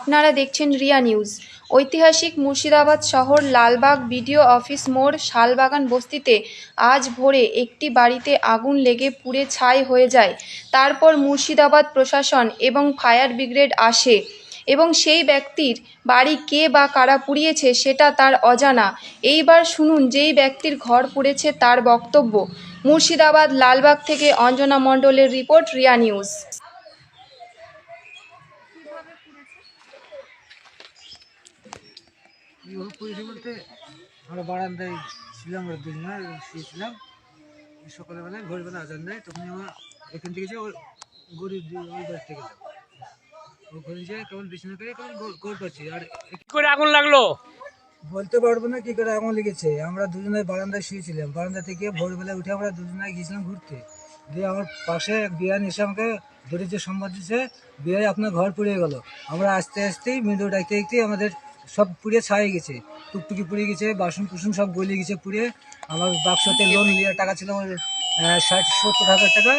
আপনারা দেখছেন রিয়া নিউজ। ঐতিহাসিক মুর্শিদাবাদ শহর লালবাগ বিডিও অফিস মোড় শালবাগান বস্তিতে আজ ভোরে একটি বাড়িতে আগুন লেগে পুড়ে ছাই হয়ে যায়। তারপর মুর্শিদাবাদ প্রশাসন এবং ফায়ার ব্রিগেড আসে এবং সেই ব্যক্তির বাড়ি কে বা কারা পুড়িয়েছে সেটা তার অজানা। এইবার শুনুন যেই ব্যক্তির ঘর পুড়েছে তার বক্তব্য। মুর্শিদাবাদ লালবাগ থেকে অঞ্জনা মণ্ডলের রিপোর্ট, রিয়া নিউজ। পুলিশে বলতে আমরা বারান্দায় ছিলাম, ওরা দুজনে শুয়েছিলাম। সকালবেলায় ভোরবেলা আজান দেয়, তখন আমরা এখান থেকে যাই ওই গরিব ওই বাড়ি থেকে যাই, ও ঘরে যায় কেমন বিছানা করে কেমন গোল পাচ্ছি। আর কি করে আগুন লাগলো বলতে পারবো না কি করে আগুন লেগেছে। আমরা দুজনে বারান্দায় শুয়েছিলাম, বারান্দা থেকে ভোরবেলা উঠে আমরা দুজনে গিয়েছিলাম ঘুরতে। দিয়ে আমার পাশে বিয়ান এসে আমাকে ধরে যে সংবাদ দিচ্ছে, বিয়ে আপনার ঘর পুড়িয়ে গেল। আমরা আস্তে আস্তেই মিডো ডাকতে ডাকতে আমাদের সব পুড়িয়ে ছাই গেছে, টুকটুকি পুড়িয়ে গেছে, বাসন কুসন সব গলে গেছে পুড়িয়ে। আমার বাক্সতে লোন নেওয়ার টাকা ছিল আমার 60-70 হাজার টাকা,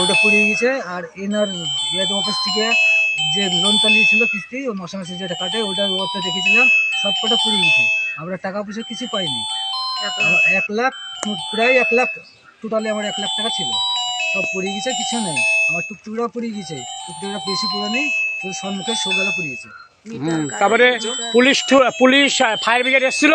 ওটা পুড়িয়ে গেছে। আর এনার অফিস থেকে যে লোনটা নিয়েছিল কিস্তি, ও মাসে মাসে যেটা কাটে ওটা ওতে দেখেছিলাম, সব কটা পুড়িয়ে গেছে। আমরা টাকা পয়সা কিছু পাইনি। 1 লাখ, প্রায় 1 লাখ, টোটালি আমার 1 লাখ টাকা ছিল, সব পুড়িয়ে গেছে, কিছু নেই। আমার টুকটুকরা পুড়িয়ে গেছে, টুকটুকরা বেশি পুরো নেই, শুধু সম্মুখে শোগালা পুড়িয়েছে। তারপরে পুলিশ ফায়ার ব্রিগেড এসেছিল?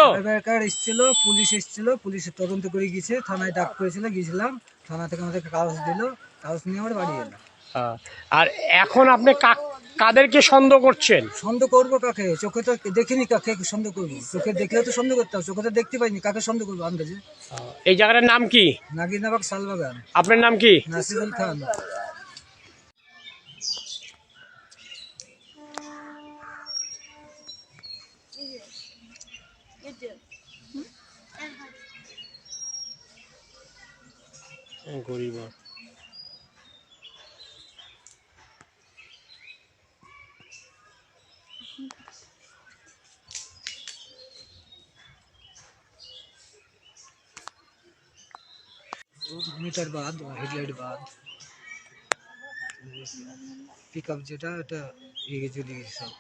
এসেছিল, পুলিশ এসেছিল, পুলিশের তদন্ত করে গেছে, থানায় ডাক করেছিল, গিয়েছিলাম। থানা থেকে আমাদেরকে কাগজ দিল, কাগজ নিয়ে আমরা বাড়ি এলাম। আর এখন আপনি কাদেরকে সন্দেহ করছেন? সন্দেহ করবো কাকে? চোখে তো দেখিনি, কাকে সন্দেহ করবো? চোখে দেখলে তো সন্দেহ করতে হবে, চোখে তো দেখতে পাইনি, কাকে সন্দেহ করবো আন্দাজে? এই জায়গাটার নাম কি? নাগিরনাবাগ শালবাগান। আপনার নাম কি? নাসিরুল খান। গরিব মিটার বাদ, হেডলাইট বাদ, পিক আপ যেটা ওটা এগিয়ে চলে গেছে সব।